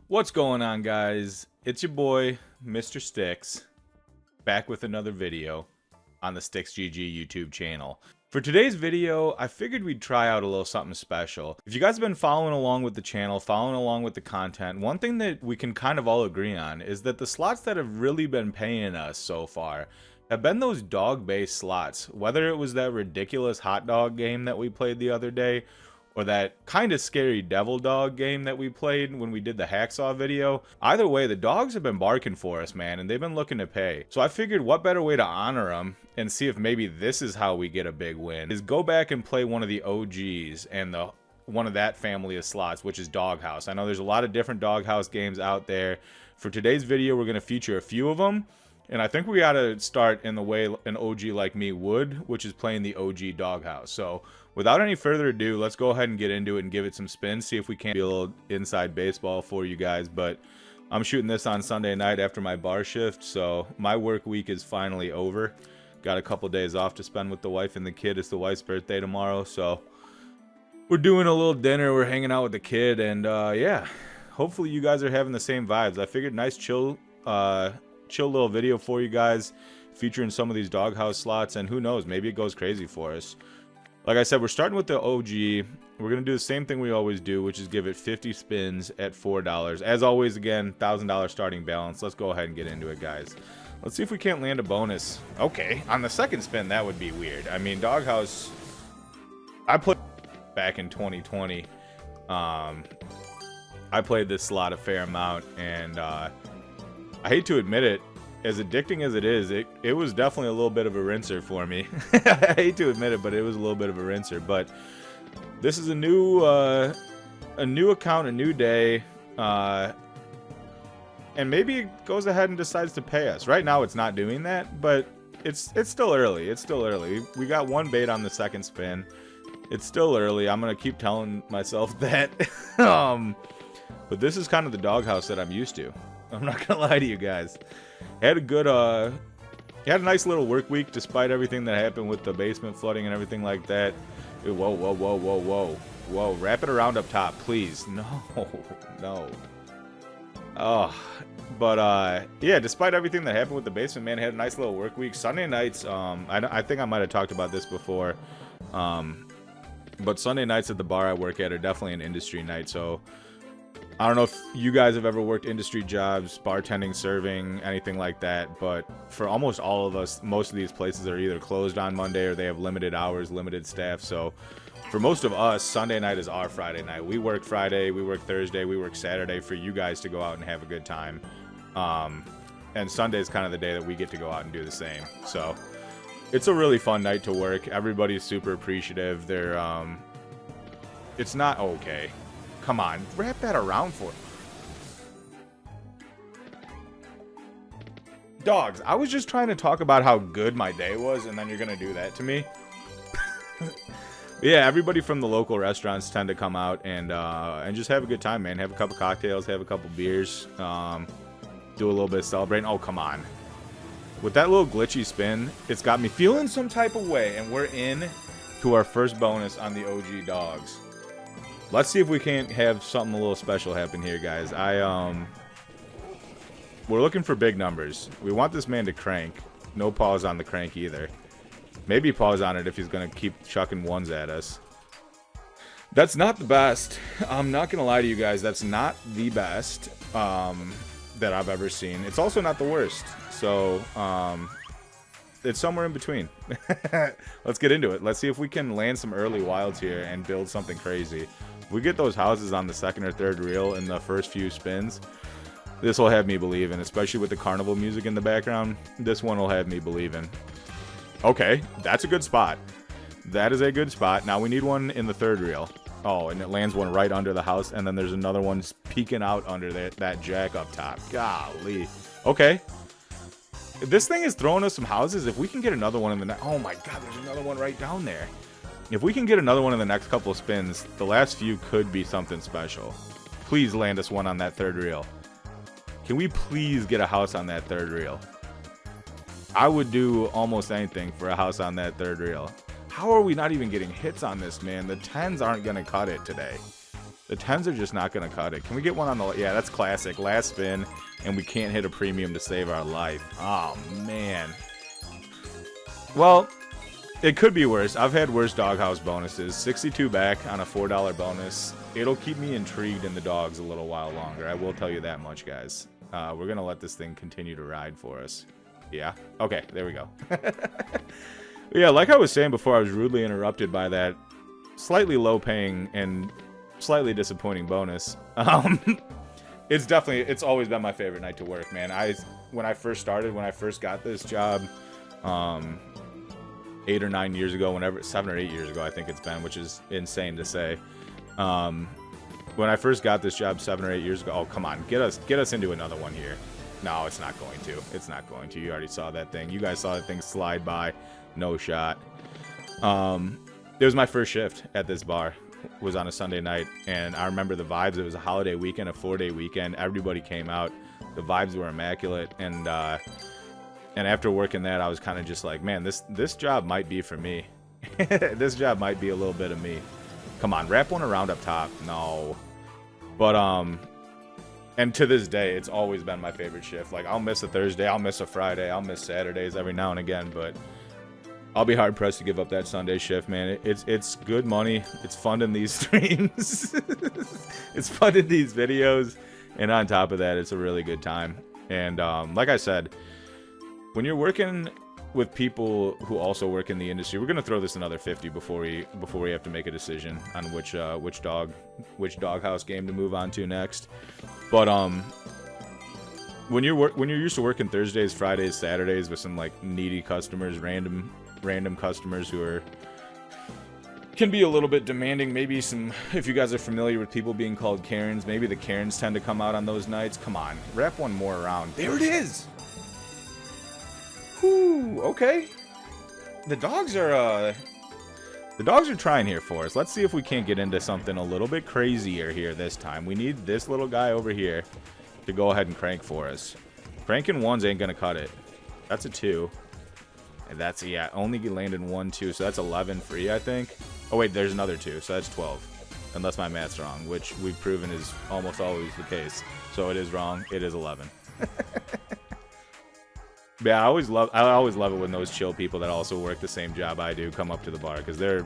What's going on, guys? It's your boy, Mr. Stix, back with another video on the StixGG YouTube channel. For today's video, I figured we'd try out a little something special. If you guys have been following along with the channel, following along with the content, one thing that we can kind of all agree on is that the slots that have really been paying us so far have been those dog-based slots. Whether it was that ridiculous hot dog game that we played the other day, or that kind of scary devil dog game that we played when we did the hacksaw video. Either way, the dogs have been barking for us, man, and they've been looking to pay. So I figured what better way to honor them and see if maybe this is how we get a big win is go back and play one of the OGs and one of that family of slots, which is Doghouse. I know there's a lot of different Doghouse games out there. For today's video, we're going to feature a few of them. And I think we got to start in the way an OG like me would, which is playing the OG Doghouse. So without any further ado, let's go ahead and get into it and give it some spins, see if we can't be a little inside baseball for you guys. But I'm shooting this on Sunday night after my bar shift, so my work week is finally over. Got a couple days off to spend with the wife and the kid. It's the wife's birthday tomorrow, so we're doing a little dinner. We're hanging out with the kid, and yeah, hopefully you guys are having the same vibes. I figured nice chill little video for you guys featuring some of these Doghouse slots, and who knows, maybe it goes crazy for us. Like I said, we're starting with the OG. We're going to do the same thing we always do, which is give it 50 spins at $4. As always, again, $1,000 starting balance. Let's go ahead and get into it, guys. Let's see if we can't land a bonus. Okay, on the second spin, that would be weird. I mean, Doghouse, I played back in 2020. I played this slot a fair amount, and I hate to admit it, as addicting as it is, it was definitely a little bit of a rinser for me. I hate to admit it, but it was a little bit of a rinser. But this is a new account, a new day, and maybe it goes ahead and decides to pay us. Right now, it's not doing that, but it's still early. It's still early. We got one bait on the second spin. It's still early. I'm gonna keep telling myself that. But this is kind of the Doghouse that I'm used to. I'm not gonna lie to you guys. Had a nice little work week despite everything that happened with the basement flooding and everything like that. Whoa, whoa, whoa, whoa, whoa, whoa! Wrap it around up top, please. No, no. Oh, but yeah. Despite everything that happened with the basement, man, had a nice little work week. Sunday nights, I think I might have talked about this before, but Sunday nights at the bar I work at are definitely an industry night. So I don't know if you guys have ever worked industry jobs, bartending, serving, anything like that, but for almost all of us, most of these places are either closed on Monday or they have limited hours, limited staff. So for most of us, Sunday night is our Friday night. We work Friday, we work Thursday, we work Saturday for you guys to go out and have a good time. And Sunday is kind of the day that we get to go out and do the same. So it's a really fun night to work. Everybody's super appreciative. It's not okay. Come on, wrap that around for it. Dogs, I was just trying to talk about how good my day was, and then you're gonna do that to me. Yeah, everybody from the local restaurants tend to come out and just have a good time, man. Have a couple cocktails, have a couple beers, do a little bit of celebrating. Oh, come on. With that little glitchy spin, it's got me feeling some type of way, and we're in to our first bonus on the OG Dogs. Let's see if we can't have something a little special happen here, guys. We're looking for big numbers. We want this man to crank. No pause on the crank either. Maybe pause on it if he's going to keep chucking ones at us. That's not the best. I'm not going to lie to you guys. That's not the best that I've ever seen. It's also not the worst. So, it's somewhere in between. Let's get into it. Let's see if we can land some early wilds here and build something crazy. If we get those houses on the second or third reel in the first few spins, this will have me believing, especially with the carnival music in the background. This one will have me believing. Okay, that's a good spot. That is a good spot. Now we need one in the third reel. Oh, and it lands one right under the house, and then there's another one peeking out under that jack up top. Golly. Okay. This thing is throwing us some houses. If we can get another one in the next... Oh my god, there's another one right down there. If we can get another one in the next couple of spins, the last few could be something special. Please land us one on that third reel. Can we please get a house on that third reel? I would do almost anything for a house on that third reel. How are we not even getting hits on this, man? The 10s aren't going to cut it today. The 10s are just not going to cut it. Can we get one on the... Yeah, that's classic. Last spin, and we can't hit a premium to save our life. Oh, man. Well, it could be worse. I've had worse doghouse bonuses. 62 back on a $4 bonus. It'll keep me intrigued in the dogs a little while longer. I will tell you that much, guys. We're going to let this thing continue to ride for us. Yeah? Okay, there we go. Yeah, like I was saying before, I was rudely interrupted by that slightly low-paying and slightly disappointing bonus. It's always been my favorite night to work, man. When I first got this job, 8 or 9 years ago, 7 or 8 years ago, I think it's been, which is insane to say. When I first got this job 7 or 8 years ago, oh, come on, get us into another one here. No, it's not going to. It's not going to. You already saw that thing. You guys saw that thing slide by. No shot. It was my first shift at this bar. It was on a Sunday night, and I remember the vibes. It was a holiday weekend, a 4-day weekend. Everybody came out. The vibes were immaculate, and after working that, I was kind of just like, man, this job might be for me. This job might be a little bit of me. Come on, wrap one around up top. No. But, and to this day, it's always been my favorite shift. Like, I'll miss a Thursday, I'll miss a Friday, I'll miss Saturdays every now and again, but I'll be hard-pressed to give up that Sunday shift, man. It's good money. It's funding these streams. It's funding these videos. And on top of that, it's a really good time. And like I said, when you're working with people who also work in the industry, we're gonna throw this another 50 before we have to make a decision on which doghouse game to move on to next. But when you're used to working Thursdays, Fridays, Saturdays with some like needy customers, random customers who can be a little bit demanding. Maybe if you guys are familiar with people being called Karens, maybe the Karens tend to come out on those nights. Come on, wrap one more around. There it is. Whew, okay. The dogs are trying here for us. Let's see if we can't get into something a little bit crazier here this time. We need this little guy over here to go ahead and crank for us. Cranking ones ain't gonna cut it. That's a 2. And that's, yeah, only landed 1, 2, so that's 11 free, I think. Oh, wait, there's another 2, so that's 12. Unless my math's wrong, which we've proven is almost always the case. So it is wrong. It is 11. Yeah, I always love it when those chill people that also work the same job I do come up to the bar, because they're,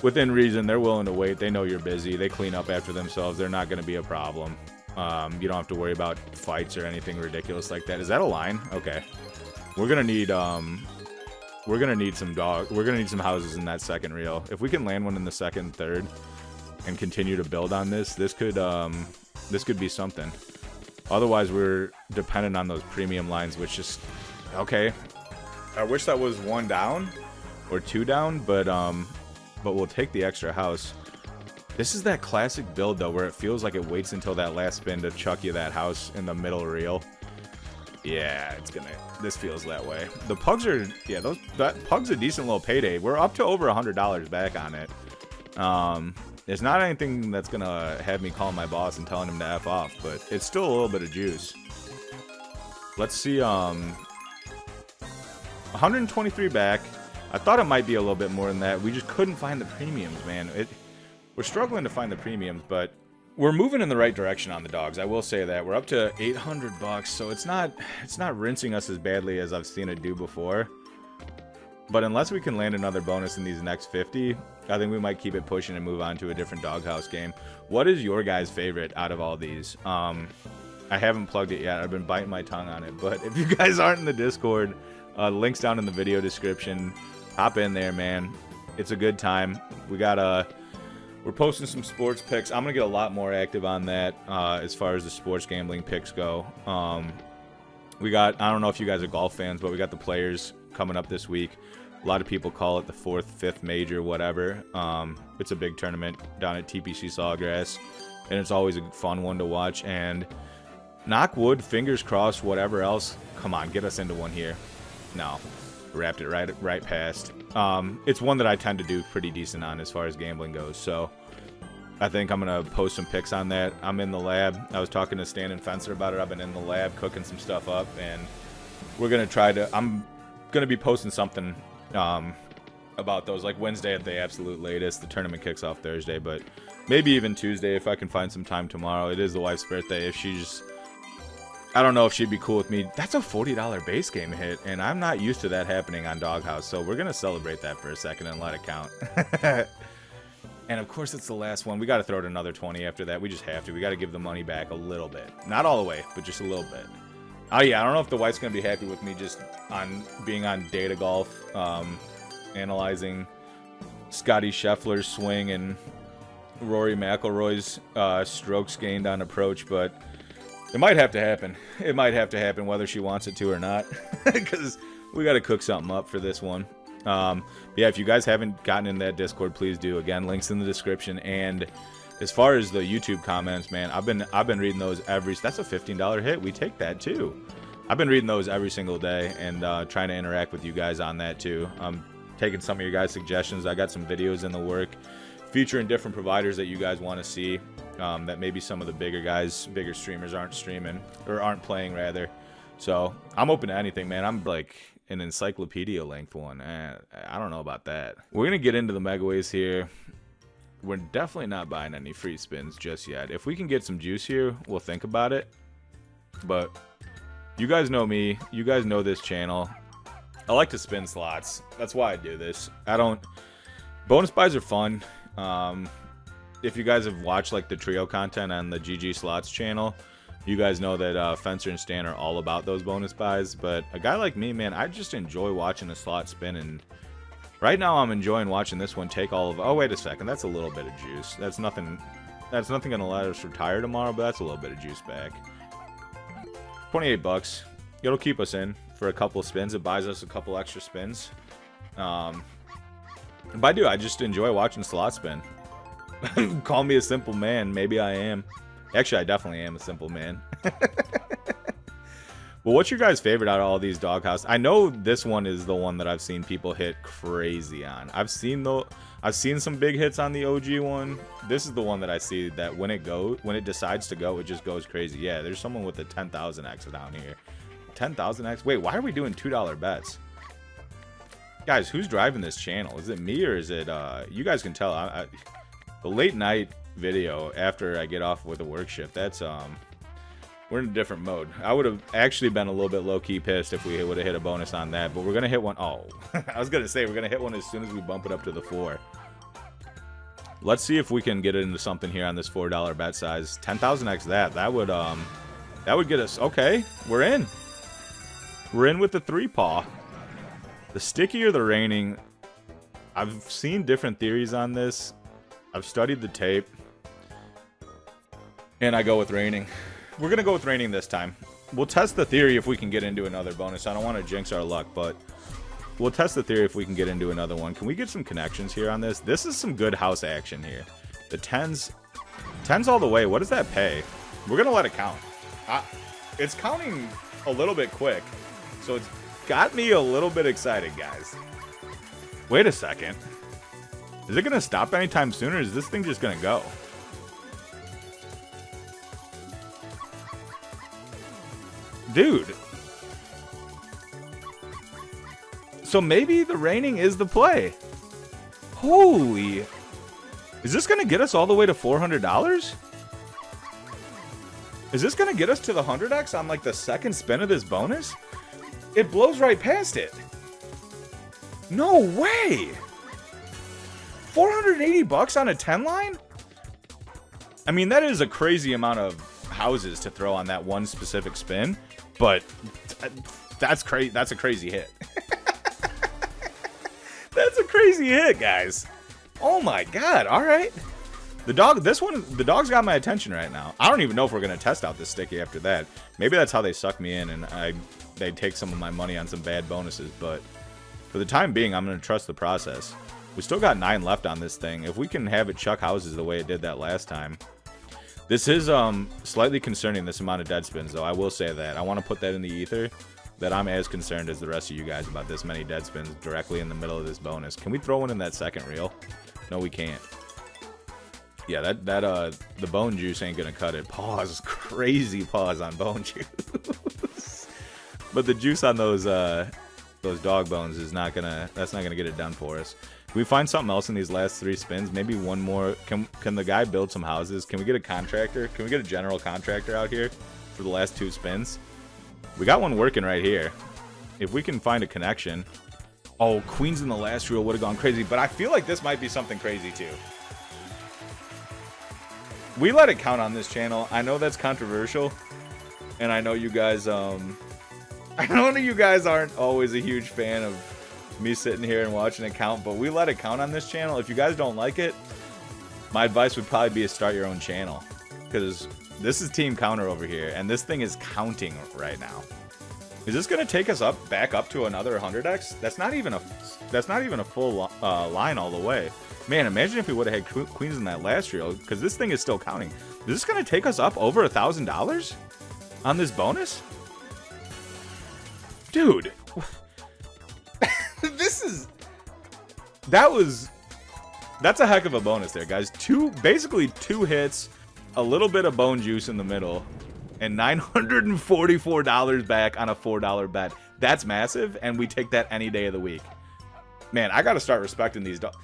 within reason, they're willing to wait. They know you're busy. They clean up after themselves. They're not going to be a problem. You don't have to worry about fights or anything ridiculous like that. Is that a line? Okay. We're gonna need some houses in that second reel. If we can land one in the second, third, and continue to build on this could be something. Otherwise, we're dependent on those premium lines, which just, okay. I wish that was 1 down or 2 down, but we'll take the extra house. This is that classic build though, where it feels like it waits until that last spin to chuck you that house in the middle reel. Yeah, this feels that way. The pugs are, yeah, that pug's a decent little payday. We're up to over $100 back on it. It's not anything that's gonna have me calling my boss and telling him to F off, but it's still a little bit of juice. Let's see, 123 back. I thought it might be a little bit more than that. We just couldn't find the premiums, man. We're struggling to find the premiums, but we're moving in the right direction on the dogs. I will say that. We're up to 800 bucks, so it's not rinsing us as badly as I've seen it do before. But unless we can land another bonus in these next 50, I think we might keep it pushing and move on to a different doghouse game. What is your guys' favorite out of all these? I haven't plugged it yet. I've been biting my tongue on it. But if you guys aren't in the Discord, link's down in the video description. Hop in there, man. It's a good time. We're posting some sports picks. I'm going to get a lot more active on that as far as the sports gambling picks go. I don't know if you guys are golf fans, but we got the Players coming up this week. A lot of people call it the 4th, 5th major, whatever. It's a big tournament down at TPC Sawgrass, and it's always a fun one to watch. And knock wood, fingers crossed, whatever else. Come on, get us into one here. No, wrapped it right past. It's one that I tend to do pretty decent on as far as gambling goes, so I think I'm going to post some pics on that. I'm in the lab. I was talking to Stan and Fencer about it. I've been in the lab cooking some stuff up, and we're going to I'm going to be posting something about those, like Wednesday at the absolute latest. The tournament kicks off Thursday, but maybe even Tuesday if I can find some time tomorrow. It is the wife's birthday. If she's, I don't know if she'd be cool with me. That's a $40 base game hit, and I'm not used to that happening on Doghouse, so we're gonna celebrate that for a second and let it count. And of course it's the last one. We got to throw it another 20 after that. We just have to. We got to give the money back a little bit, not all the way, but just a little bit. Oh yeah, I don't know if the wife's gonna be happy with me just on being on Data Golf, analyzing Scotty Scheffler's swing and Rory McIlroy's strokes gained on approach, but it might have to happen. It might have to happen whether she wants it to or not, because we got to cook something up for this one. Yeah, if you guys haven't gotten in that Discord, please do. Again, links in the description. And as far as the YouTube comments, man, I've been reading those that's a $15 hit. We take that too. I've been reading those every single day and trying to interact with you guys on that too. I'm taking some of your guys' suggestions. I got some videos in the work featuring different providers that you guys want to see, that maybe some of the bigger streamers aren't streaming, or aren't playing rather. So I'm open to anything, man. I'm like an encyclopedia length one. I don't know about that. We're gonna get into the Megaways here. We're definitely not buying any free spins just yet. If we can get some juice here, we'll think about it. But you guys know me. You guys know this channel. I like to spin slots. That's why I do this. Bonus buys are fun. If you guys have watched like the trio content on the GG Slots channel, you guys know that Fencer and Stan are all about those bonus buys. But a guy like me, man, I just enjoy watching a slot spin. And right now I'm enjoying watching this one take all of... Oh, wait a second. That's a little bit of juice. That's nothing going to let us retire tomorrow, but that's a little bit of juice back. 28 bucks. It'll keep us in for a couple of spins. It buys us a couple extra spins. But I just enjoy watching slot spin. Call me a simple man. Maybe I am. Actually, I definitely am a simple man. Well, what's your guys' favorite out of all these Doghouse? I know this one is the one that I've seen people hit crazy on. I've seen some big hits on the OG one. This is the one that I see that when it decides to go, it just goes crazy. Yeah, there's someone with a 10,000x down here. 10,000x? Wait, why are we doing $2 bets? Guys, who's driving this channel? Is it me or is it, you guys can tell. The late night video after I get off with a work shift, that's, we're in a different mode. I would have actually been a little bit low-key pissed if we would have hit a bonus on that, but we're going to hit one. Oh, I was going to say we're going to hit one as soon as we bump it up to the 4. Let's see if we can get it into something here on this $4 bet size. 10,000x that would get us. Okay, we're in. We're in with the 3-paw. The sticky or the raining, I've seen different theories on this. I've studied the tape, and I go with raining. We're going to go with raining this time. We'll test the theory if we can get into another bonus. I don't want to jinx our luck, but we'll test the theory if we can get into another one. Can we get some connections here on this? This is some good house action here. The 10s all the way. What does that pay? We're going to let it count. It's counting a little bit quick, so it's got me a little bit excited, guys. Wait a second. Is it going to stop anytime soon, or is this thing just going to go? Dude. So maybe the raining is the play. Holy. Is this going to get us all the way to $400? Is this going to get us to the 100x on like the second spin of this bonus? It blows right past it. No way. 480 bucks on a 10 line? I mean, that is a crazy amount of houses to throw on that one specific spin, but that's crazy. That's a crazy hit. That's a crazy hit, guys. Oh my god. All right. The dog's got my attention right now. I don't even know if we're going to test out this sticky after that. Maybe that's how they suck me in and they take some of my money on some bad bonuses, but for the time being, I'm going to trust the process. We still got 9 left on this thing. If we can have it chuck houses the way it did that last time. This is slightly concerning, this amount of dead spins, though. I will say that. I want to put that in the ether, that I'm as concerned as the rest of you guys about this many dead spins directly in the middle of this bonus. Can we throw one in that second reel? No, we can't. Yeah, the bone juice ain't gonna cut it. Pause. Crazy pause on bone juice. But the juice on those those dog bones is not gonna, that's not gonna get it done for us. Can we find something else in these last 3 spins? Maybe one more. Can the guy build some houses? Can we get a contractor? Can we get a general contractor out here for the last 2 spins? We got one working right here. If we can find a connection. Oh, queens in the last reel would have gone crazy, but I feel like this might be something crazy too. We let it count on this channel. I know that's controversial, and I know you guys I know you guys aren't always a huge fan of me sitting here and watching it count, but we let it count on this channel. If you guys don't like it, my advice would probably be to start your own channel, because this is team counter over here, and this thing is counting right now. Is this gonna take us back up to another 100x? That's not even a full line all the way. Man, imagine if we would have had queens in that last reel, because this thing is still counting. Is this gonna take us up over $1,000 on this bonus? Dude, that's a heck of a bonus there, guys. Basically two hits, a little bit of bone juice in the middle, and $944 back on a $4 bet. That's massive, and we take that any day of the week. Man, I gotta start respecting these dogs.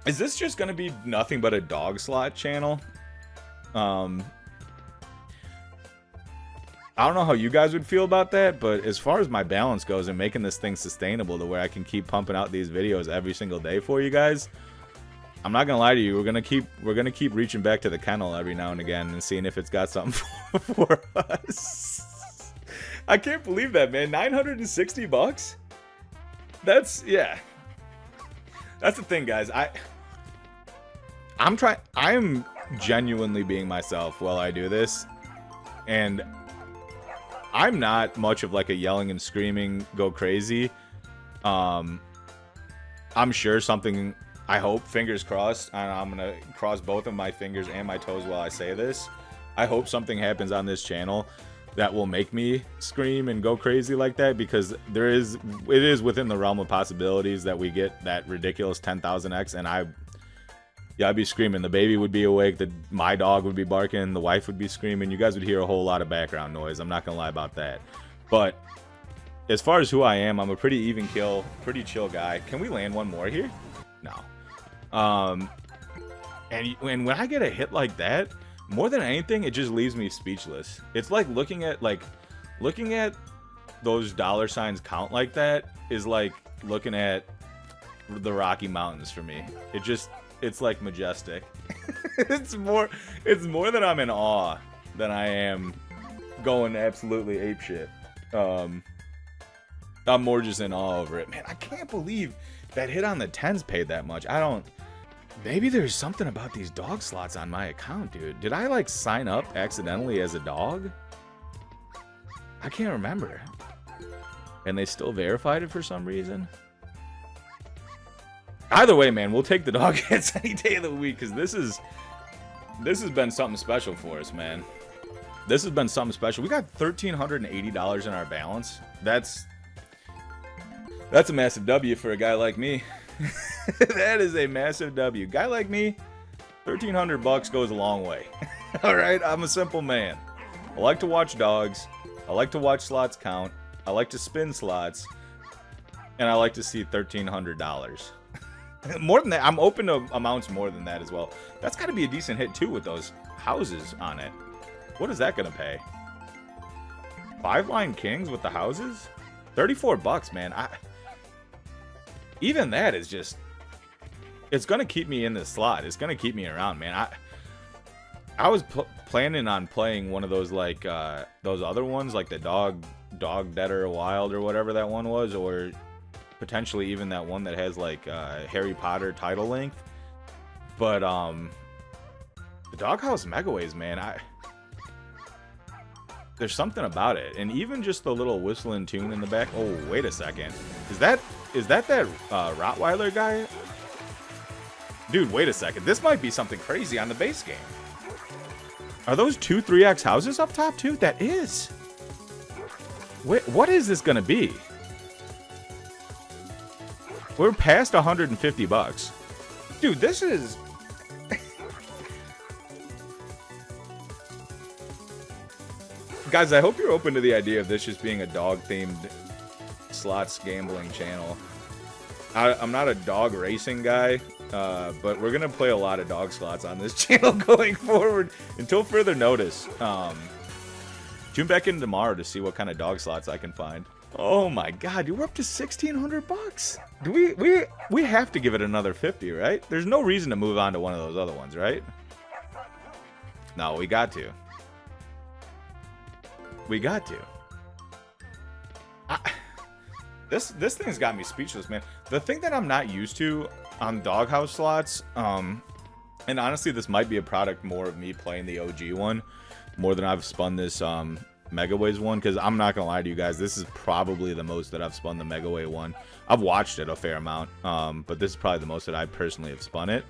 Is this just gonna be nothing but a dog slot channel? I don't know how you guys would feel about that, but as far as my balance goes and making this thing sustainable to where I can keep pumping out these videos every single day for you guys, I'm not gonna lie to you. We're gonna keep reaching back to the kennel every now and again and seeing if it's got something for us. I can't believe that, man. 960 bucks? Yeah. That's the thing, guys. I'm genuinely being myself while I do this, and I'm not much of like a yelling and screaming, go crazy. I'm sure something, I hope, fingers crossed, and I'm gonna cross both of my fingers and my toes while I say this. I hope something happens on this channel that will make me scream and go crazy like that, because it is within the realm of possibilities that we get that ridiculous 10,000x, and I'd be screaming. The baby would be awake. My dog would be barking. The wife would be screaming. You guys would hear a whole lot of background noise. I'm not going to lie about that. But as far as who I am, I'm a pretty even kill, pretty chill guy. Can we land one more here? No. And when I get a hit like that, more than anything, it just leaves me speechless. It's like looking at those dollar signs count like that is like looking at the Rocky Mountains for me. It's like majestic. it's more that I'm in awe than I am going absolutely apeshit. I'm more just in awe over it. Man, I can't believe that hit on the 10s paid that much. Maybe there's something about these dog slots on my account, dude. Did I like sign up accidentally as a dog? I can't remember. And they still verified it for some reason? Either way, man, we'll take the dog hits any day of the week, because this has been something special for us, man. This has been something special. We got $1,380 in our balance. That's a massive W for a guy like me. That is a massive W. Guy like me, 1,300 bucks goes a long way. All right, I'm a simple man. I like to watch dogs. I like to watch slots count. I like to spin slots, and I like to see $1,300. More than that, I'm open to amounts more than that as well. That's got to be a decent hit too with those houses on it. What is that gonna pay? 5-line kings with the houses? 34 bucks, man. Even that is just, it's gonna keep me in this slot. It's gonna keep me around, man. I was planning on playing one of those like those other ones, like the dog dead or wild or whatever that one was, or potentially even that one that has like Harry Potter title length. But the Doghouse Megaways, man, there's something about it. And even just the little whistling tune in the back. Oh, wait a second. Is that Rottweiler guy? Dude, wait a second. This might be something crazy on the base game. Are those 2 3x houses up top too? That is. Wait, what is this gonna be? We're past 150 bucks. Dude, this is... Guys, I hope you're open to the idea of this just being a dog-themed slots gambling channel. I'm not a dog racing guy, but we're gonna play a lot of dog slots on this channel going forward until further notice. Tune back in tomorrow to see what kind of dog slots I can find. Oh my God, we're up to 1,600 bucks. Do we have to give it another 50, right? There's no reason to move on to one of those other ones, right? No, we got to. We got to. This thing's got me speechless, man. The thing that I'm not used to on doghouse slots, and honestly, this might be a product more of me playing the OG one more than I've spun this Megaways one, because I'm not gonna lie to you guys, this is probably the most that I've spun the Megaway one. I've watched it a fair amount, but this is probably the most that I personally have spun it.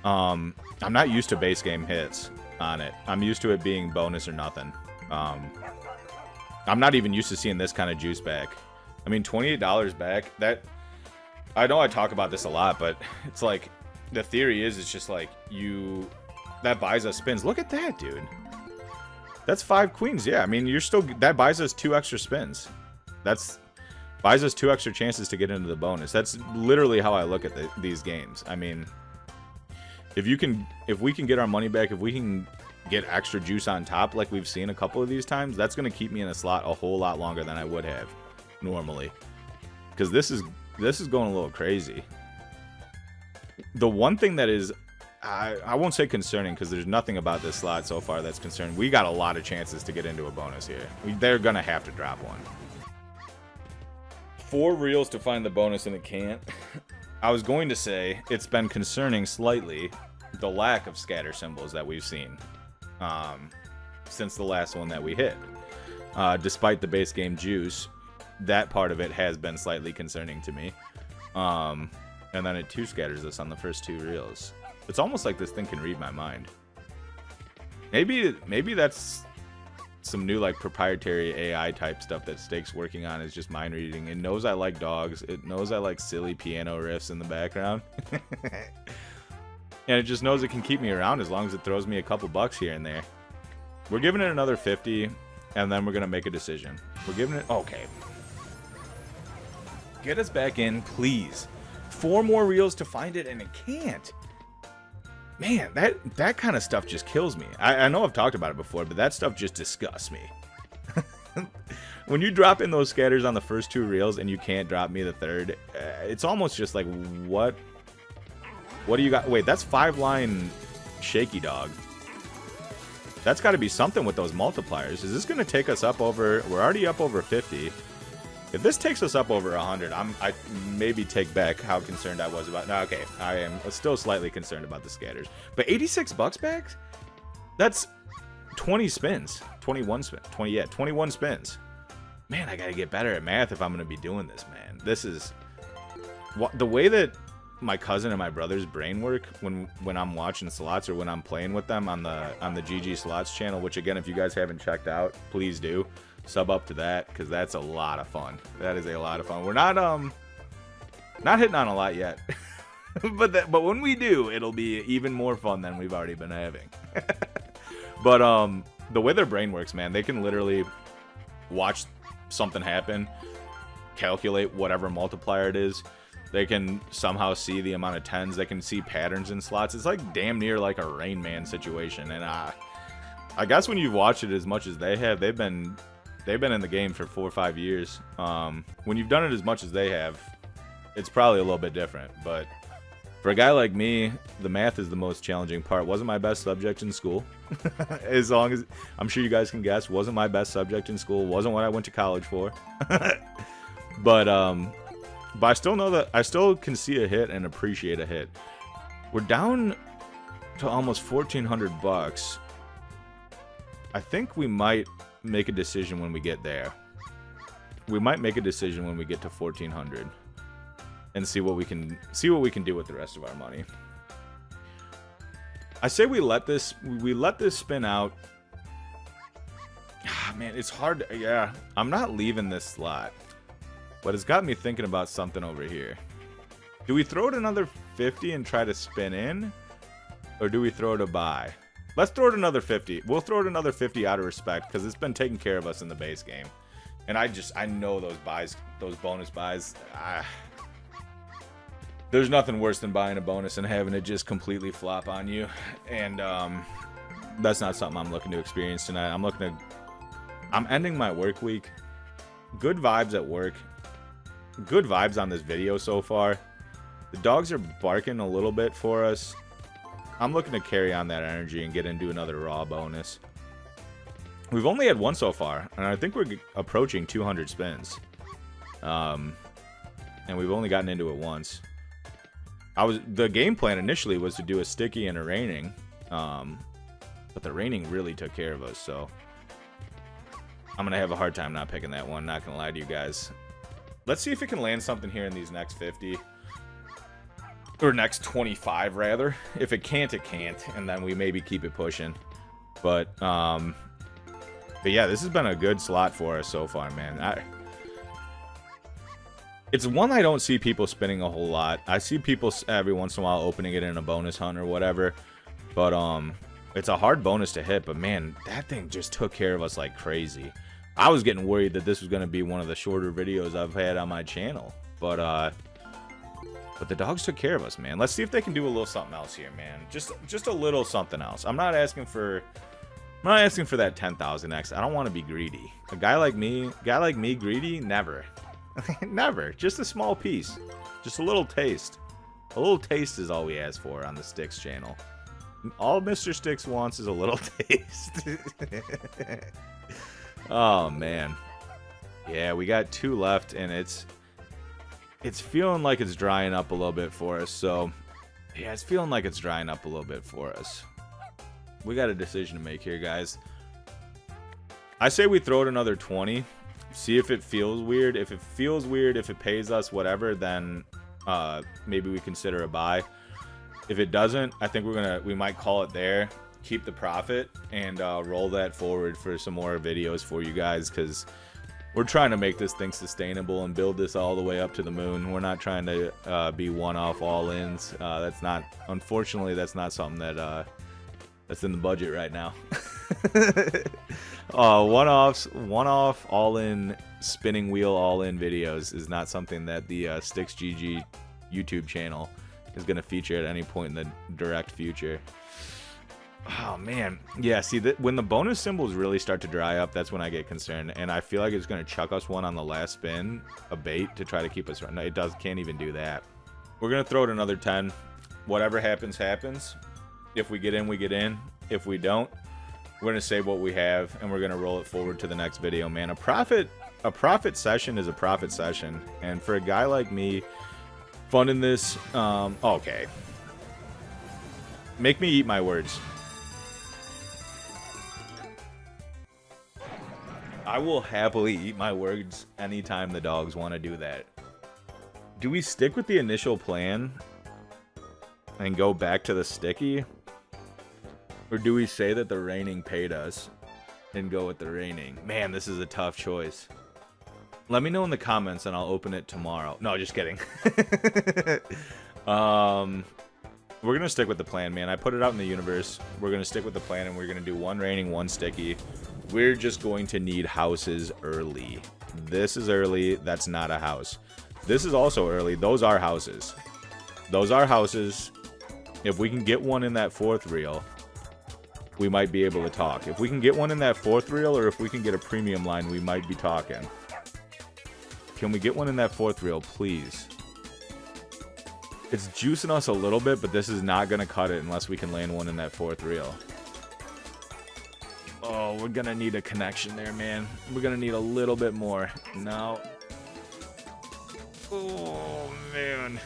I'm not used to base game hits on it. I'm used to it being bonus or nothing. I'm not even used to seeing this kind of juice back. I mean, $28 back, that, I know I talk about this a lot, but it's like, the theory is, it's just like, that buys us spins. Look at that, dude. That's 5 queens, yeah. I mean, that buys us 2 extra spins. Buys us 2 extra chances to get into the bonus. That's literally how I look at these games. I mean, if we can get our money back, if we can get extra juice on top like we've seen a couple of these times, that's going to keep me in a slot a whole lot longer than I would have normally, because this is going a little crazy. The one thing that is, I won't say concerning, because there's nothing about this slot so far that's concerning. We got a lot of chances to get into a bonus here. They're gonna have to drop one. 4 reels to find the bonus and it can't. I was going to say it's been concerning slightly, the lack of scatter symbols that we've seen since the last one that we hit. Despite the base game juice, that part of it has been slightly concerning to me. And then it 2 scatters us on the first 2 reels. It's almost like this thing can read my mind. Maybe that's some new like proprietary AI type stuff that Steak's working on, is just mind reading. It knows I like dogs. It knows I like silly piano riffs in the background. And it just knows it can keep me around as long as it throws me a couple bucks here and there. We're giving it another 50, and then we're going to make a decision. We're giving it... Okay. Get us back in, please. 4 more reels to find it, and it can't. Man, that kind of stuff just kills me. I know I've talked about it before, but that stuff just disgusts me. When you drop in those scatters on the first 2 reels and you can't drop me the third, it's almost just like, what do you got? Wait, that's 5-line shaky dog. That's got to be something with those multipliers. Is this going to take us up over... We're already up over 50. If this takes us up over 100, I maybe take back how concerned I was about... No, okay, I am still slightly concerned about the scatters. But 86 bucks back? That's 20 spins. 21 spins. 21 spins. Man, I got to get better at math if I'm going to be doing this, man. This is... The way that my cousin and my brother's brain work when I'm watching slots or when I'm playing with them on the GG Slots channel, which again, if you guys haven't checked out, please do. Sub up to that, because that's a lot of fun. That is a lot of fun. We're not hitting on a lot yet. but when we do, it'll be even more fun than we've already been having. But the way their brain works, man, they can literally watch something happen, calculate whatever multiplier it is. They can somehow see the amount of 10s. They can see patterns in slots. It's like damn near like a Rain Man situation. And I guess when you've watched it as much as they have, they've been in the game for 4 or 5 years. When you've done it as much as they have, it's probably a little bit different. But for a guy like me, the math is the most challenging part. Wasn't my best subject in school. As long as, I'm sure you guys can guess, wasn't my best subject in school. Wasn't what I went to college for. But I still know that I still can see a hit and appreciate a hit. We're down to almost 1,400 bucks. I think we might make a decision when we get there. We might make a decision when we get to 1,400 and see what we can do with the rest of our money. I say we let this spin out. Man, it's hard. Yeah, I'm not leaving this slot, but it's got me thinking about something over here. Do we throw it another 50 and try to spin in, or do we throw it a buy? Let's throw it another 50. We'll throw it another 50 out of respect, because it's been taking care of us in the base game. And I know those bonus buys. There's nothing worse than buying a bonus and having it just completely flop on you. And that's not something I'm looking to experience tonight. I'm ending my work week. Good vibes at work. Good vibes on this video so far. The dogs are barking a little bit for us. I'm looking to carry on that energy and get into another raw bonus. We've only had one so far, and I think we're approaching 200 spins. And we've only gotten into it once. The game plan initially was to do a sticky and a raining, but the raining really took care of us, so I'm gonna have a hard time not picking that one, not gonna lie to you guys. Let's see if it can land something here in these next 50. Or next 25, rather. If it can't, it can't. And then we maybe keep it pushing. But yeah, this has been a good slot for us so far, man. It's one I don't see people spinning a whole lot. I see people every once in a while opening it in a bonus hunt or whatever. But it's a hard bonus to hit. But man, that thing just took care of us like crazy. I was getting worried that this was going to be one of the shorter videos I've had on my channel. But the dogs took care of us, man. Let's see if they can do a little something else here, man. Just a little something else. I'm not asking for that 10,000x. I don't want to be greedy. A guy like me greedy? Never. Never. Just a small piece. Just a little taste. A little taste is all we ask for on the Stix channel. All Mr. Stix wants is a little taste. Oh, man. Yeah, we got 2 left, and it's feeling like it's drying up a little bit for us. So, yeah, it's feeling like it's drying up a little bit for us. We got a decision to make here, guys. I say we throw it another 20. See if it feels weird. If it feels weird, if it pays us, whatever, then maybe we consider a buy. If it doesn't, I think we might call it there. Keep the profit and roll that forward for some more videos for you guys, because we're trying to make this thing sustainable and build this all the way up to the moon. We're not trying to be one-off all-ins. Unfortunately, that's not something that's in the budget right now. One-off all-in spinning wheel all-in videos is not something that the StixGG YouTube channel is going to feature at any point in the direct future. Oh, man. Yeah, see, when the bonus symbols really start to dry up, that's when I get concerned. And I feel like it's going to chuck us one on the last spin, a bait, to try to keep us running. It can't even do that. We're going to throw it another 10. Whatever happens, happens. If we get in, we get in. If we don't, we're going to save what we have, and we're going to roll it forward to the next video, man. A profit session is a profit session. And for a guy like me, funding this, okay. Make me eat my words. I will happily eat my words anytime the dogs want to do that. Do we stick with the initial plan and go back to the sticky? Or do we say that the raining paid us and go with the raining? Man, this is a tough choice. Let me know in the comments and I'll open it tomorrow. No, just kidding. We're going to stick with the plan, man. I put it out in the universe. We're going to stick with the plan, and we're going to do 1 raining, 1 sticky. We're just going to need houses early. This is early. That's not a house. This is also early. Those are houses. Those are houses. If we can get one in that 4th reel, we might be able to talk. If we can get one in that 4th reel, or if we can get a premium line, we might be talking. Can we get one in that 4th reel, please? It's juicing us a little bit, but this is not going to cut it unless we can land one in that 4th reel. Oh, we're going to need a connection there, man. We're going to need a little bit more. No. Oh, man.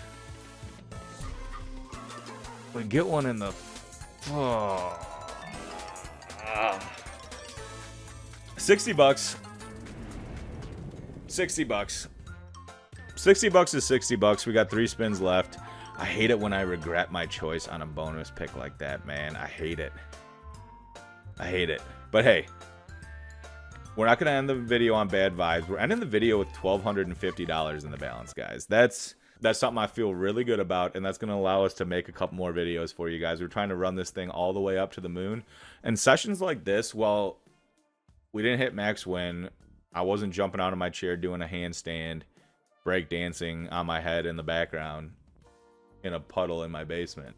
We get one in the... Oh. 60 bucks. 60 bucks. 60 bucks is 60 bucks. We got 3 spins left. I hate it when I regret my choice on a bonus pick like that, man. I hate it. I hate it. But hey, we're not going to end the video on bad vibes. We're ending the video with $1,250 in the balance, guys. That's something I feel really good about, and that's going to allow us to make a couple more videos for you guys. We're trying to run this thing all the way up to the moon. And sessions like this, well, we didn't hit max win. I wasn't jumping out of my chair doing a handstand, break dancing on my head in the background in a puddle in my basement.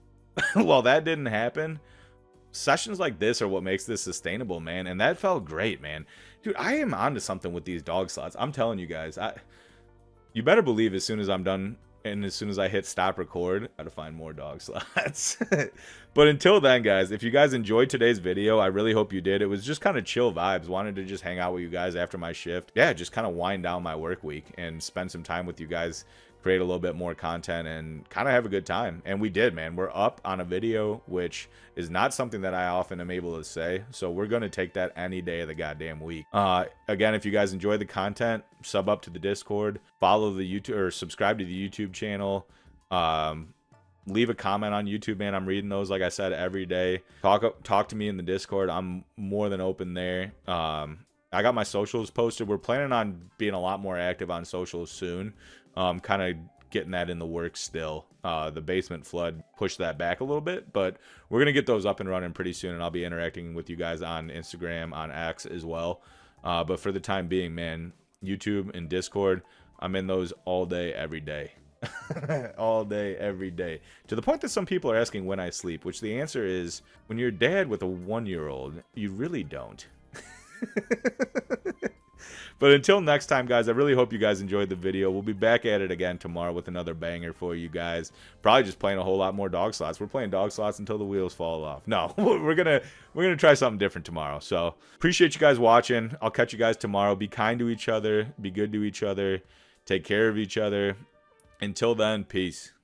Well, that didn't happen. Sessions like this are what makes this sustainable, man. And that felt great, man. Dude, I am onto something with these dog slots. I'm telling you guys. You better believe as soon as I'm done and as soon as I hit stop record, I gotta find more dog slots. But until then, guys, if you guys enjoyed today's video, I really hope you did. It was just kind of chill vibes. Wanted to just hang out with you guys after my shift. Yeah, just kind of wind down my work week and spend some time with you guys, create a little bit more content, and kind of have a good time. And we did, man. We're up on a video, which is not something that I often am able to say. So we're going to take that any day of the goddamn week. Again, if you guys enjoy the content, sub up to the Discord, follow the YouTube, or subscribe to the YouTube channel. Leave a comment on YouTube, man. I'm reading those, like I said, every day. Talk to me in the Discord. I'm more than open there. I got my socials posted. We're planning on being a lot more active on socials soon. Kind of getting that in the works still. The basement flood pushed that back a little bit, but we're gonna get those up and running pretty soon, and I'll be interacting with you guys on Instagram, on X as well. But for the time being, man, YouTube and Discord, I'm in those all day, every day. All day, every day. To the point that some people are asking when I sleep, which the answer is, when you're a dad with a 1-year-old, you really don't. But until next time, guys, I really hope you guys enjoyed the video. We'll be back at it again tomorrow with another banger for you guys. Probably just playing a whole lot more dog slots. We're playing dog slots until the wheels fall off. No, we're gonna try something different tomorrow. So appreciate you guys watching. I'll catch you guys tomorrow. Be kind to each other. Be good to each other. Take care of each other. Until then, peace.